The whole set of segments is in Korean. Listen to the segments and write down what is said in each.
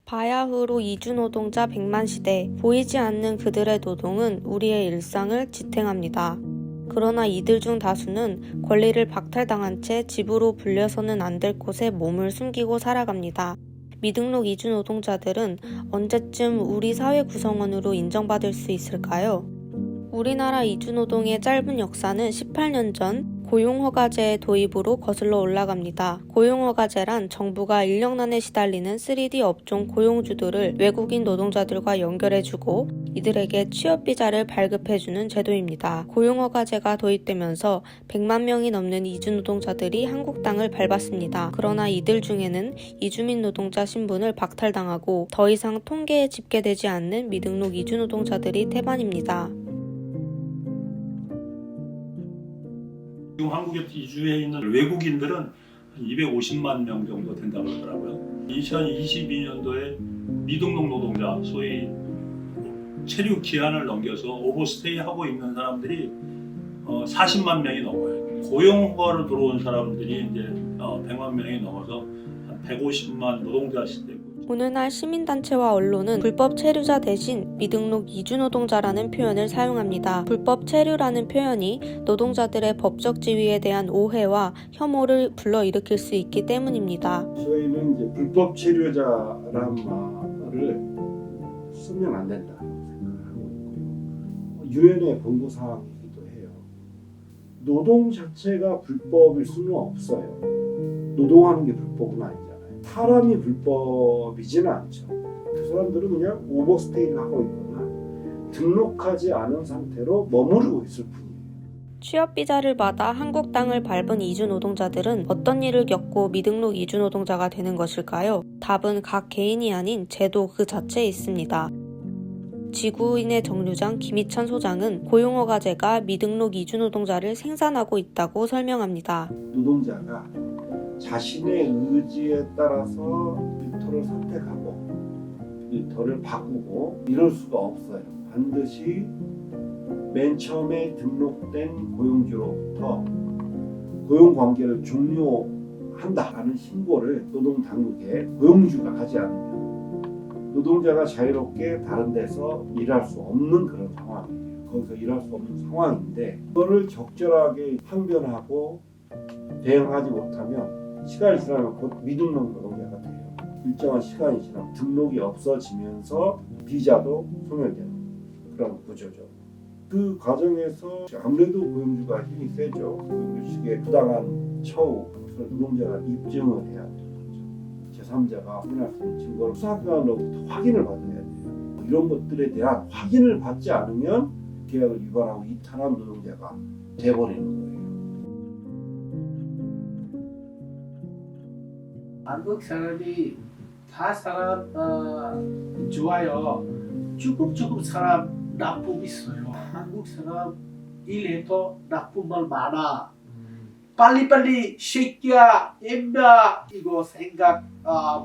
바야흐로 이주노동자 100만 시대, 보이지 않는 그들의 노동은 우리의 일상을 지탱합니다. 그러나 이들 중 다수는 권리를 박탈당한 채 집으로 불려서는 안 될 곳에 몸을 숨기고 살아갑니다. 미등록 이주노동자들은 언제쯤 우리 사회 구성원으로 인정받을 수 있을까요? 우리나라 이주노동의 짧은 역사는 18년 전 고용허가제의 도입으로 거슬러 올라갑니다. 고용허가제란 정부가 인력난에 시달리는 3D 업종 고용주들을 외국인 노동자들과 연결해주고 이들에게 취업비자를 발급해주는 제도입니다. 고용허가제가 도입되면서 100만 명이 넘는 이주노동자들이 한국 땅을 밟았습니다. 그러나 이들 중에는 이주민 노동자 신분을 박탈당하고 더 이상 통계에 집계되지 않는 미등록 이주노동자들이 태반입니다. 지금 한국에 이주해 있는 외국인들은 한 250만 명 정도 된다고 그러더라고요. 2022년도에 미등록 노동자, 소위 체류 기한을 넘겨서 오버스테이 하고 있는 사람들이 40만 명이 넘어요. 고용허가로 들어온 사람들이 이제 100만 명이 넘어서 한 150만 노동자 시대고. 오늘날 시민단체와 언론은 불법 체류자 대신 미등록 이주노동자라는 표현을 사용합니다. 불법 체류라는 표현이 노동자들의 법적 지위에 대한 오해와 혐오를 불러일으킬 수 있기 때문입니다. 저희는 이제 불법 체류자란 말을 쓰면 안 된다고 생각하고 있고요. 유엔의 권고 사항이기도 해요. 노동 자체가 불법일 수는 없어요. 노동하는 게 불법은 아니잖아요. 사람이 불법이지는 않죠. 그 사람들은 그냥 오버스테이를 하고 있거나 등록하지 않은 상태로 머무르고 있을 뿐이에요. 취업비자를 받아 한국 땅을 밟은 이주노동자들은 어떤 일을 겪고 미등록 이주노동자가 되는 것일까요? 답은 각 개인이 아닌 제도 그 자체에 있습니다. 지구인의 정류장 김희찬 소장은 고용허가제가 미등록 이주노동자를 생산하고 있다고 설명합니다. 노동자가 자신의 의지에 따라서 일터를 선택하고 일터를 바꾸고 이럴 수가 없어요. 반드시 맨 처음에 등록된 고용주로부터 고용관계를 종료한다라는 신고를 노동당국에 고용주가 하지 않으면 노동자가 자유롭게 다른 데서 일할 수 없는 그런 상황이에요. 거기서 일할 수 없는 상황인데 그거를 적절하게 항변하고 대응하지 못하면 시간이 지나면 곧 미등록 노동자가 돼요. 일정한 시간이 지나면 등록이 없어지면서 비자도 소멸되는 그런 구조죠. 그 과정에서 아무래도 고용주가 힘이 세죠. 고용주 측의 부당한 처우, 노동자가 입증을 해야 되는 거죠. 제3자가 확인할 수 있는 증거를 수사기관으로부터 확인을 받아야 돼요. 이런 것들에 대한 확인을 받지 않으면 계약을 위반하고 이탈한 노동자가 돼버리는 거예요. 한국 사람이 다 사람 좋아요. 조금 사람 나쁨 있어요. 한국 사람 일해도 나쁜 말 많아. 빨리 새끼야, 엠마 이거 생각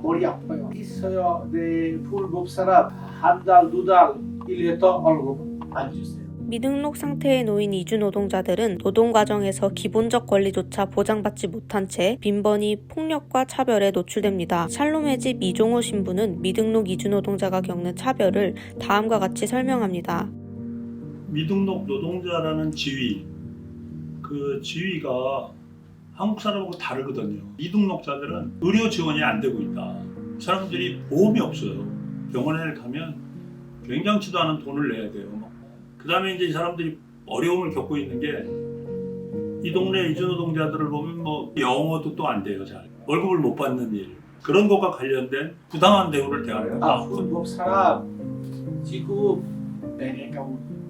머리 아파요. 있어요. 네 불법 사람 한 달, 2달 일해도 월급 안 주세요. 미등록 상태에 놓인 이주노동자들은 노동 과정에서 기본적 권리조차 보장받지 못한 채 빈번히 폭력과 차별에 노출됩니다. 샬롬의 집 이종호 신부는 미등록 이주노동자가 겪는 차별을 다음과 같이 설명합니다. 미등록 노동자라는 지위, 그 지위가 한국 사람하고 다르거든요. 미등록자들은 의료 지원이 안 되고 있다. 사람들이 보험이 없어요. 병원에 가면 굉장치도 않은 돈을 내야 돼요. 그 다음에 이제 이 사람들이 어려움을 겪고 있는 게 이 동네 이주노동자들을 보면 뭐 영어도 또 안 돼요. 잘 월급을 못 받는 일 그런 것과 관련된 부당한 대우를 대하는 불법 사람 지금 내가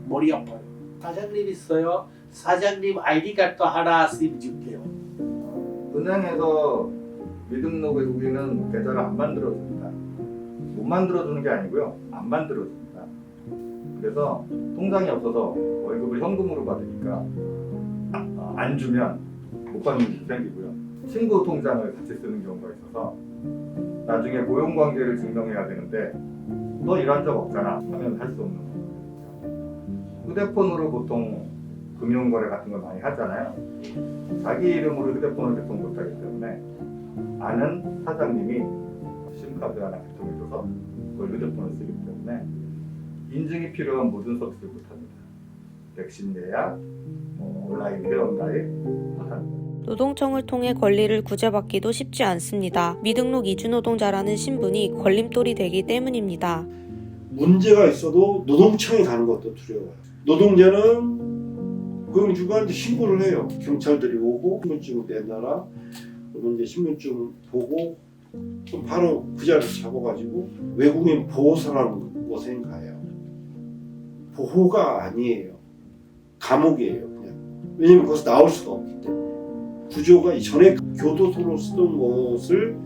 머리 아파요. 사장님 있어요. 사장님 아이디 카드 하나 씀 줄게요. 은행에서 미등록 외국인은 계좌를 안 만들어줍니다. 못 만들어주는 게 아니고요. 안 만들어줍니다. 그래서 통장이 없어서 월급을 현금으로 받으니까 안 주면 못 받는 일이 생기고요. 친구 통장을 같이 쓰는 경우가 있어서 나중에 고용관계를 증명해야 되는데 너 일한 적 없잖아 하면 할 수 없는 거예요. 휴대폰으로 보통 금융거래 같은 걸 많이 하잖아요. 자기 이름으로 휴대폰을 개통 못하기 때문에 아는 사장님이 심카드 하나 개통해줘서 의료폰을 쓰기 때문에 인증이 필요한 모든 서비스를 못합니다. 백신 예약, 온라인 회원 가입 못합니다. 노동청을 통해 권리를 구제받기도 쉽지 않습니다. 미등록 이주노동자라는 신분이 걸림돌이 되기 때문입니다. 문제가 있어도 노동청에 가는 것도 두려워요. 노동자는 고용주가 이제 신고를 해요. 경찰들이 오고 신분증을 내놔라. 그러면 이제 신분증 보고 바로 그 자리를 잡아가지고 외국인 보호소라는 곳에 가요. 보호가 아니에요. 감옥이에요. 그냥. 왜냐면 거기서 나올 수가 없기 때문에. 구조가 전에 교도소로 쓰던 것을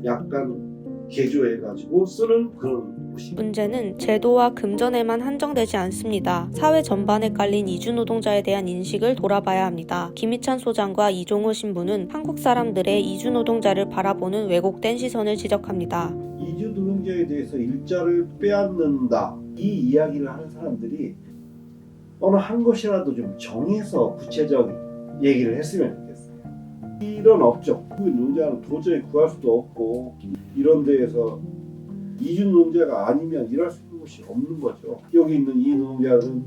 약간 개조해가지고 쓰는 그런 곳입니다. 문제는 제도와 금전에만 한정되지 않습니다. 사회 전반에 깔린 이주노동자에 대한 인식을 돌아봐야 합니다. 김희찬 소장과 이종호 신부는 한국 사람들의 이주노동자를 바라보는 왜곡된 시선을 지적합니다. 이주노동자에 대해서 일자를 빼앗는다. 이 이야기를 하는 사람들이 어느 한 것이라도 좀 정해서 구체적 얘기를 했으면 좋겠어요. 이런 업종, 노동자는 도저히 구할 수도 없고 이런 데에서 이주노동자가 아니면 일할 수 있는 곳이 없는 거죠. 여기 있는 이 노동자는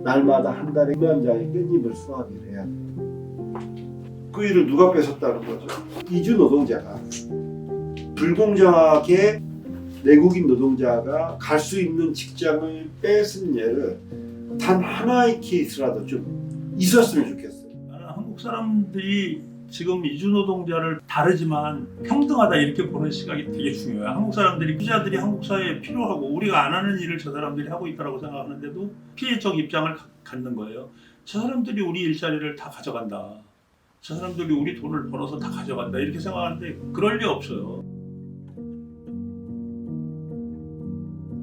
날마다 한 달에 1만 장의 깻잎을 수확을 해야 돼요. 그 일을 누가 뺏었다는 거죠? 이주노동자가 불공정하게 내국인 노동자가 갈 수 있는 직장을 뺏은 예를 단 하나의 케이스라도 좀 있었으면 좋겠어요. 나는 한국 사람들이 지금 이주노동자를 다르지만 평등하다 이렇게 보는 시각이 되게 중요해요. 한국 사람들이 피해자들이 한국 사회에 필요하고 우리가 안 하는 일을 저 사람들이 하고 있다고 생각하는데도 피해적 입장을 갖는 거예요. 저 사람들이 우리 일자리를 다 가져간다. 저 사람들이 우리 돈을 벌어서 다 가져간다 이렇게 생각하는데 그럴 리 없어요.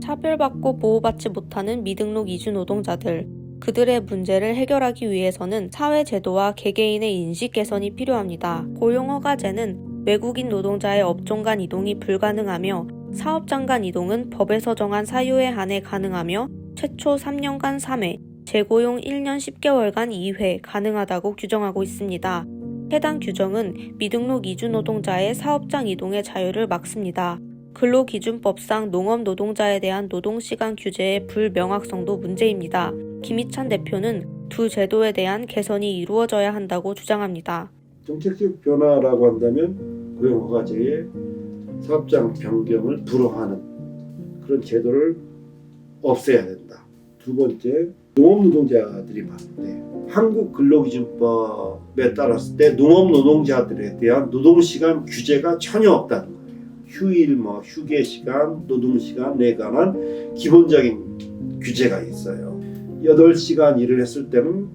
차별받고 보호받지 못하는 미등록 이주노동자들. 그들의 문제를 해결하기 위해서는 사회제도와 개개인의 인식 개선이 필요합니다. 고용허가제는 외국인 노동자의 업종 간 이동이 불가능하며 사업장 간 이동은 법에서 정한 사유에 한해 가능하며 최초 3년간 3회, 재고용 1년 10개월간 2회 가능하다고 규정하고 있습니다. 해당 규정은 미등록 이주노동자의 사업장 이동의 자유를 막습니다. 근로기준법상 농업노동자에 대한 노동시간 규제의 불명확성도 문제입니다. 김희찬 대표는 두 제도에 대한 개선이 이루어져야 한다고 주장합니다. 정책적 변화라고 한다면 고용허가제의 사업장 변경을 불허하는 그런 제도를 없애야 된다. 두 번째, 농업노동자들이 봤을 때 한국 근로기준법에 따랐을 때 농업노동자들에 대한 노동시간 규제가 전혀 없다는 거예요. 휴일, 휴게 시간, 노동 시간에 관한 기본적인 규제가 있어요. 8시간 일을 했을 때는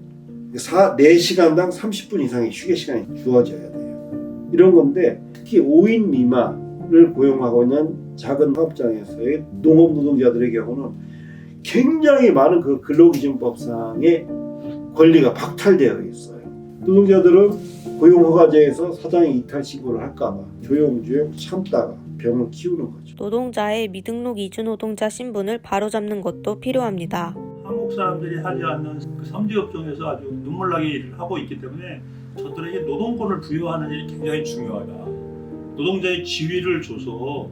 4시간당 30분 이상의 휴게 시간이 주어져야 돼요. 이런 건데 특히 5인 미만을 고용하고 있는 작은 사업장에서의 농업 노동자들의 경우는 굉장히 많은 그 근로기준법상의 권리가 박탈되어 있어요. 노동자들은 고용허가제에서 사장이 이탈 신고를 할까봐 조용조용 참다가 병을 키우는 거죠. 노동자의 미등록 이주노동자 신분을 바로잡는 것도 필요합니다. 한국 사람들이 하지 않는 그 삼지업종에서 아주 눈물나게 일을 하고 있기 때문에 저들에게 노동권을 부여하는 일이 굉장히 중요하다. 노동자의 지위를 줘서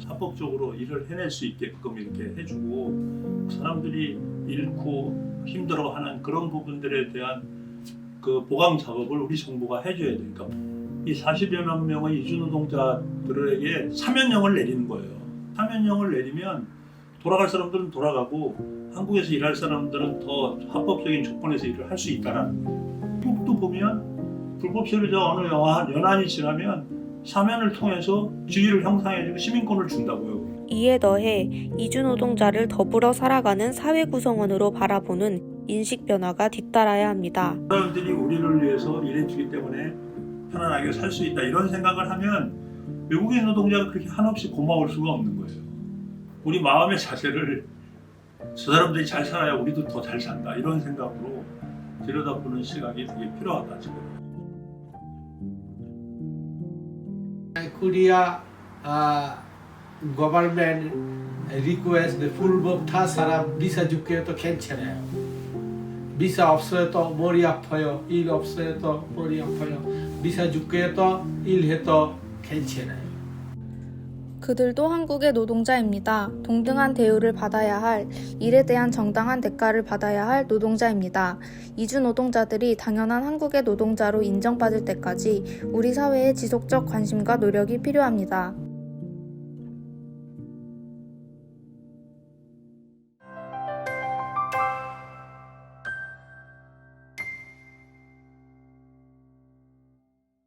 합법적으로 일을 해낼 수 있게끔 이렇게 해주고 사람들이 잃고 힘들어하는 그런 부분들에 대한 그 보강 작업을 우리 정부가 해줘야 되니까 이 40여만 명의 이주노동자들에게 사면령을 내리는 거예요. 사면령을 내리면 돌아갈 사람들은 돌아가고 한국에서 일할 사람들은 더 합법적인 조건에서 일을 할 수 있다는 거예요. 미국도 보면 불법 체류자 어느 연한이 지나면 사면을 통해서 지위를 형상해주고 시민권을 준다고요. 이에 더해 이주노동자를 더불어 살아가는 사회 구성원으로 바라보는 인식 변화가 뒤따라야 합니다. 사람들이 우리를 위해서 일해주기 때문에 편안하게 살 수 있다 이런 생각을 하면 외국인 노동자가 그렇게 한없이 고마울 수가 없는 거예요. 우리 마음의 자세를 저 사람들이 잘 살아야 우리도 더 잘 산다 이런 생각으로 들여다보는 시각이 되게 필요하다 지금. Korea government request the full 법 다 사람 비자 줄게요 또 괜찮아요. 비자 없어요 또 머리 아파요. 일 없어요 또 머리 아파요. 비자 줄게요 또 일해도 괜찮아요. 그들도 한국의 노동자입니다. 동등한 대우를 받아야 할, 일에 대한 정당한 대가를 받아야 할 노동자입니다. 이주 노동자들이 당연한 한국의 노동자로 인정받을 때까지 우리 사회의 지속적 관심과 노력이 필요합니다.